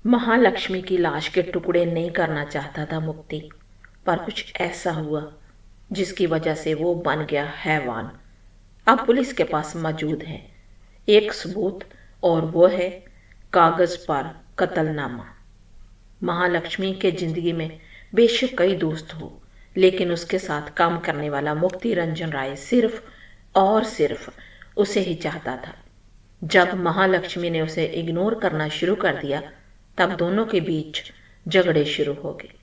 महालक्ष्मी की लाश के टुकड़े नहीं करना चाहता था मुक्ति, पर कुछ ऐसा हुआ जिसकी वजह से वो बन गया हैवान। अब पुलिस के पास मौजूद है एक सबूत, और वो है कागज पर कत्लनामा। महालक्ष्मी के जिंदगी में बेशक कई दोस्त हो, लेकिन उसके साथ काम करने वाला मुक्ति रंजन राय सिर्फ और सिर्फ उसे ही चाहता था। जब महालक्ष्मी ने उसे इग्नोर करना शुरू कर दिया, तब दोनों के बीच झगड़े शुरू हो गए।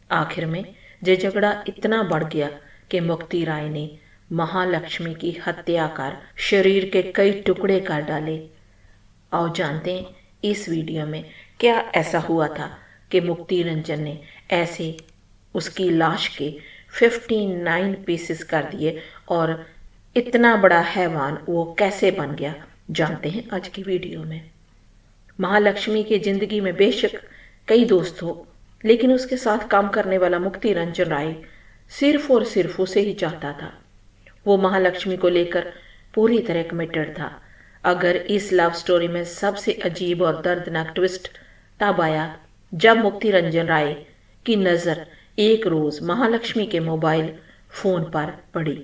आखिर में ये झगड़ा इतना बढ़ गया कि मुक्ति राय ने महालक्ष्मी की हत्या कर शरीर के कई टुकड़े कर डाले। आओ जानते हैं इस वीडियो में क्या ऐसा हुआ था कि मुक्ति रंजन ने ऐसे उसकी लाश के 59 पीसेस कर दिए, और इतना बड़ा हैवान वो कैसे बन गया, जानते हैं आज की वीडियो में। महालक्ष्मी की जिंदगी में बेशक कई दोस्त हो, लेकिन उसके साथ काम करने वाला मुक्ति रंजन राय सिर्फ और सिर्फ उसे ही चाहता था। वो महालक्ष्मी को लेकर पूरी तरह कमिटेड था। अगर इस लव स्टोरी में सबसे अजीब और दर्दनाक ट्विस्ट तब आया जब मुक्ति रंजन राय की नज़र एक रोज महालक्ष्मी के मोबाइल फोन पर पड़ी।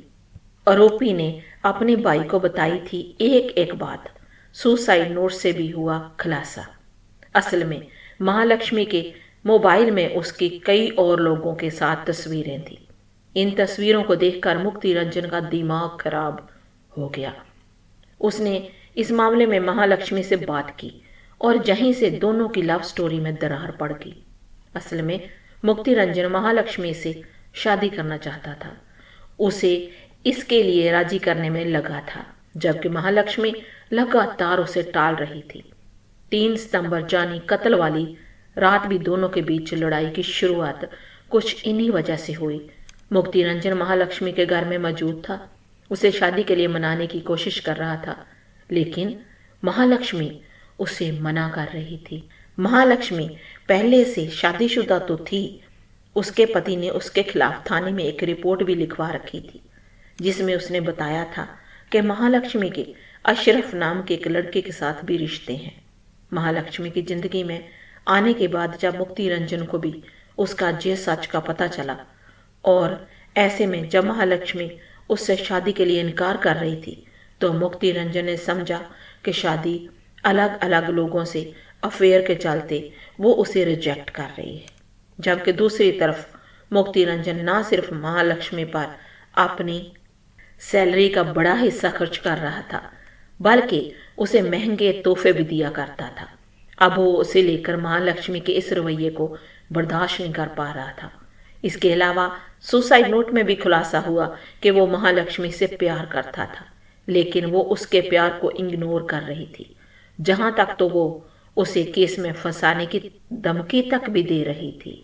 आरोपी ने अपने भाई को बताई थी एक एक बात। सुसाइड नोट से भी हुआ खुलासा। असल में महालक्ष्मी के मोबाइल में उसकी कई और लोगों के साथ तस्वीरें थी। इन तस्वीरों को देखकर मुक्ति रंजन का दिमाग खराब हो गया। उसने इस मामले में महालक्ष्मी से बात की और यहीं से दोनों की लव स्टोरी में दरार पड़ गई। असल में मुक्ति रंजन महालक्ष्मी से शादी करना चाहता था, उसे इसके लिए राजी करने में लगा था, जबकि महालक्ष्मी लगातार उसे टाल रही थी। 3 सितंबर जानी कत्ल वाली रात भी दोनों के बीच लड़ाई की शुरुआत कुछ इन्हीं वजह से हुई। मुक्ति रंजन महालक्ष्मी के घर में मौजूद था, उसे शादी के लिए मनाने की कोशिश कर रहा था, लेकिन महालक्ष्मी उसे मना कर रही थी। महालक्ष्मी पहले से शादीशुदा तो थी, उसके पति ने उसके खिलाफ थाने में एक रिपोर्ट भी लिखवा रखी थी, जिसमें उसने बताया था कि महालक्ष्मी के अशरफ नाम के एक लड़के के साथ भी रिश्ते हैं। महालक्ष्मी की जिंदगी में आने के बाद जब मुक्ति रंजन को भी उसका जे सच का पता चला, और ऐसे में जब महालक्ष्मी उससे शादी के लिए इनकार कर रही थी, तो मुक्ति रंजन ने समझा कि शादी अलग अलग लोगों से अफेयर के चलते वो उसे रिजेक्ट कर रही है। जबकि दूसरी तरफ मुक्ति रंजन ना सिर्फ महालक्ष्मी पर अपनी सैलरी का बड़ा हिस्सा खर्च कर रहा था, बल्कि उसे महंगे तोहफे भी दिया करता था। अब वो उसे लेकर महालक्ष्मी के इस रवैये को बर्दाश्त नहीं कर पा रहा था। इसके अलावा सुसाइड नोट में भी खुलासा हुआ कि वो महालक्ष्मी से प्यार करता था, लेकिन वो उसके प्यार को इग्नोर कर रही थी। जहां तक तो वो उसे केस में फंसाने की धमकी तक भी दे रही थी।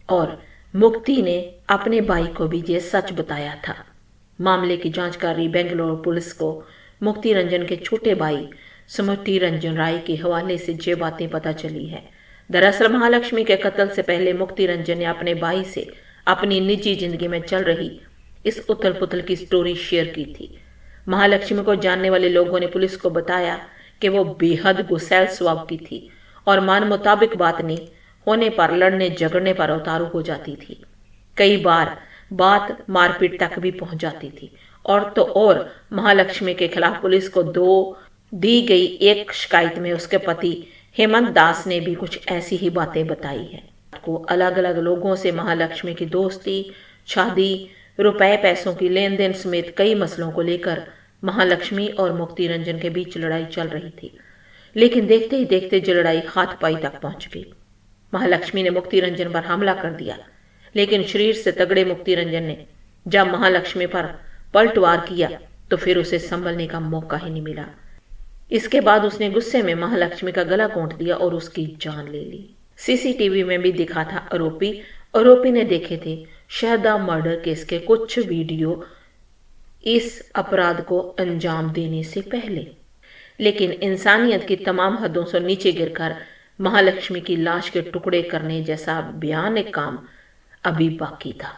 और मुक्ति ने अपने भाई को भी ये सच बताया था। मामले की जांच कर रही बेंगलोर पुलिस को मुक्ति रंजन के छोटे भाई स्मृति रंजन राय के हवाले से ये बातें पता चली है। दरअसल महालक्ष्मी के कत्ल से पहले मुक्ति रंजन ने अपने भाई से अपनी निजी जिंदगी में चल रही इस उथल पुथल की स्टोरी शेयर की थी। महालक्ष्मी को जानने वाले लोगों ने पुलिस को बताया कि वो बेहद गुस्सैल स्वभाव की थी और मन मुताबिक बात नहीं होने पर लड़ने झगड़ने पर उतारू हो जाती थी। कई बार बात मारपीट तक भी पहुंच जाती थी। और तो और महालक्ष्मी के खिलाफ पुलिस को दी गई एक शिकायत में उसके पति हेमंत दास ने भी कुछ ऐसी ही बातें बताई है। को अलग अलग लोगों से महालक्ष्मी की दोस्ती, शादी, रुपए पैसों की लेन देन समेत कई मसलों को लेकर महालक्ष्मी और मुक्ति रंजन के बीच लड़ाई चल रही थी। लेकिन देखते ही देखते जो लड़ाई हाथ पाई तक पहुंच गई। महालक्ष्मी ने मुक्ति रंजन पर हमला कर दिया, लेकिन शरीर से तगड़े मुक्ति रंजन ने जब महालक्ष्मी पर पलटवार किया तो फिर उसे संभलने का मौका ही नहीं मिला। इसके बाद उसने गुस्से में महालक्ष्मी का गला घोंट दिया और उसकी जान ले ली। सीसीटीवी में भी दिखा था आरोपी ने देखे थे शहदा मर्डर केस के कुछ वीडियो इस अपराध को अंजाम देने से पहले। लेकिन इंसानियत की तमाम हदों से नीचे गिरकर महालक्ष्मी की लाश के टुकड़े करने जैसा भयानक काम अभी बाकी था।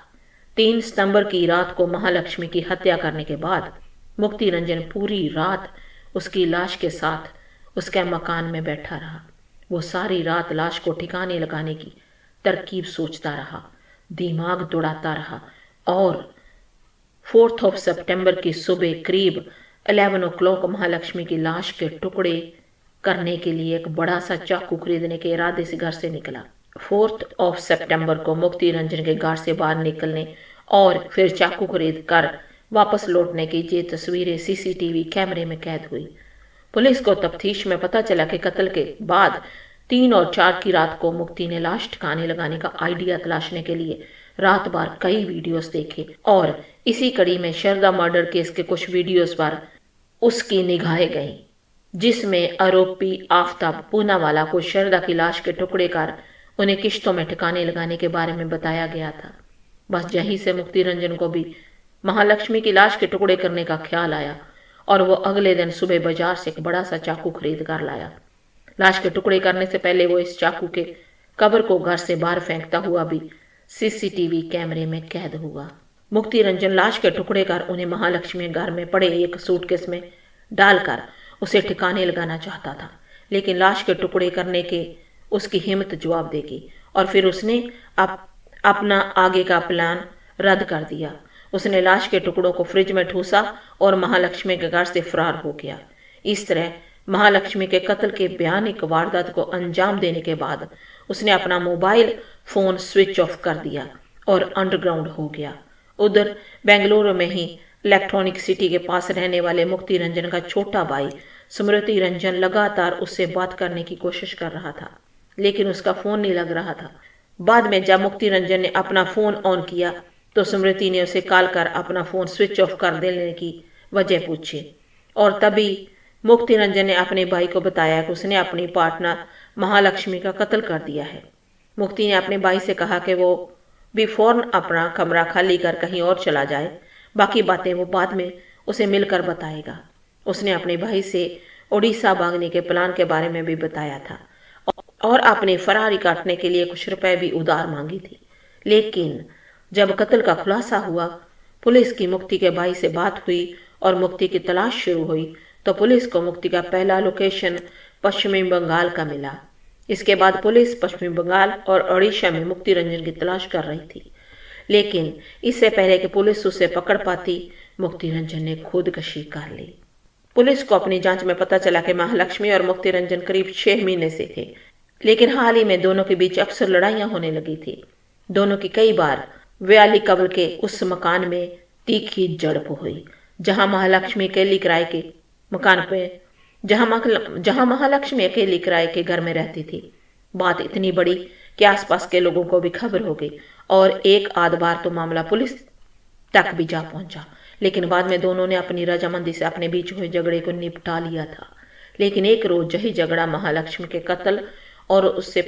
3 सितंबर की रात को महालक्ष्मी की हत्या करने के बाद मुक्ति रंजन पूरी रात उसकी लाश के साथ उसके मकान में बैठा रहा। वो सारी रात लाश को ठिकाने लगाने की तरकीब सोचता रहा, दिमाग दौड़ाता रहा और 4 सितंबर की सुबह करीब 11 o'clock महालक्ष्मी की लाश के टुकड़े करने के लिए एक बड़ा सा चाकू खरीदने के इरादे से घर से निकला। 4 सितंबर को मुक्ति रंजन के घर से बाहर निकलने और फिर चाकू खरीद कर वापस लौटने की ये तस्वीरें सीसीटीवी कैमरे में कैद हुई। पुलिस को तफ्तीश में पता चला कि कत्ल के बाद 3 और 4 की रात को मुक्ति ने लाश ठिकाने लगाने का आइडिया तलाशने के लिए रात भर कई वीडियोस देखे और इसी कड़ी में शारदा मर्डर केस के कुछ वीडियोस पर उसकी निगाहें गईं, जिसमें आरोपी आफ्ताब पूनावाला को शारदा की लाश के टुकड़े कर उन्हें किश्तों में ठिकाने लगाने के बारे में बताया गया था। बस यहीं से मुक्ति रंजन को भी महालक्ष्मी की लाश के टुकड़े करने का ख्याल आया और वो अगले दिन सुबह बाजार से एक बड़ा सा चाकू खरीद कर लाया। लाश के टुकड़े करने से पहले वो इस चाकू के कब्र को घर से बाहर फेंकता हुआ भी सीसीटीवी कैमरे में कैद हुआ। मुक्ति रंजन लाश के टुकड़े कर उन्हें महालक्ष्मी घर में पड़े एक सूटकेस में डालकर उसे ठिकाने लगाना चाहता था, लेकिन लाश के टुकड़े करने के उसकी हिम्मत जवाब देगी और फिर उसने अपना आगे का प्लान रद्द कर दिया। उसने लाश के टुकड़ों को फ्रिज में ठूसा और महालक्ष्मी के घर से फरार हो गया। इस तरह महालक्ष्मी के कत्ल के भयानक वारदात को अंजाम देने के बाद उसने अपना मोबाइल फोन स्विच ऑफ कर दिया और अंडरग्राउंड हो गया। उधर बेंगलुरु में ही इलेक्ट्रॉनिक सिटी के पास रहने वाले मुक्ति रंजन का छोटा भाई स्मृति रंजन लगातार उससे बात करने की कोशिश कर रहा था, लेकिन उसका फोन नहीं लग रहा था। बाद में जब मुक्ति रंजन ने अपना फोन ऑन किया तो स्मृति ने उसे कॉल कर अपना फोन स्विच ऑफ कर देने की वजह पूछी और तभी मुक्ति रंजन ने अपने भाई को बताया कि उसने अपनी पार्टनर महालक्ष्मी का कत्ल कर दिया है। मुक्ति ने अपने भाई से कहा कि वो भी फौरन अपना कमरा खाली कर कहीं और चला जाए, बाकी बातें वो बाद में उसे मिलकर बताएगा। उसने अपने भाई से उड़ीसा भागने के प्लान के बारे में भी बताया था और अपने फरारी काटने के लिए कुछ रुपए भी उधार मांगी थी। लेकिन जब कत्ल का खुलासा हुआ, पुलिस की मुक्ति के भाई से बात हुई और मुक्ति की तलाश शुरू हुई तो पुलिस को मुक्ति का पहला लोकेशन पश्चिमी बंगाल का मिला। इसके बाद पुलिस पश्चिमी बंगाल और ओडिशा में मुक्ति रंजन की तलाश कर रही थी, लेकिन इससे पहले कि पुलिस उसे पकड़ पाती, मुक्ति रंजन ने खुदकुशी कर ली। पुलिस को अपनी जांच में पता चला कि महालक्ष्मी और मुक्ति रंजन करीब 6 महीने से थे, लेकिन हाल ही में दोनों के बीच अक्सर लड़ाइयां होने लगी थी। दोनों की कई बार व्याली कब्र के उस मकान में तीखी झड़प हुई जहां महालक्ष्मी अकेली किराए के मकान पे जहां महालक्ष्मी अकेली किराए के घर में रहती थी। बात इतनी बड़ी कि आसपास के लोगों को भी खबर हो गई और एक आध बार तो मामला पुलिस तक भी जा पहुंचा, लेकिन बाद में दोनों ने अपनी रजामंदी से अपने बीच हुए झगड़े को निपटा लिया था। लेकिन एक रोज यही झगड़ा महालक्ष्मी के कत्ल और उससे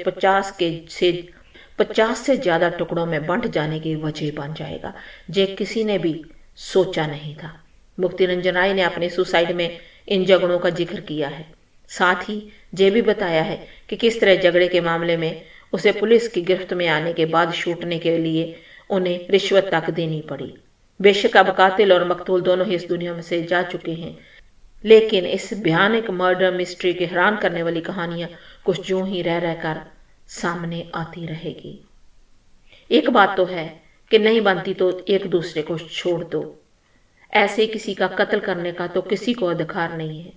50 से ज्यादा टुकड़ों में बंट जाने की वजह बन जाएगा, जे किसी ने भी सोचा नहीं था। मुक्ति रंजन राय ने अपने सुसाइड में इन झगड़ों का जिक्र किया है। साथ ही ये भी बताया है कि किस तरह झगड़े के मामले में उसे पुलिस की गिरफ्त में आने के बाद छूटने के लिए उन्हें रिश्वत तक देनी पड़ी। बेशक अब कातिल और मकतूल दोनों ही इस दुनिया में से जा चुके हैं, लेकिन इस भयानक मर्डर मिस्ट्री की हैरान करने वाली कहानियां कुछ यूं ही रह रहकर सामने आती रहेगी। एक बात तो है कि नहीं बनती तो एक दूसरे को छोड़ दो। ऐसे किसी का कत्ल करने का तो किसी को अधिकार नहीं है।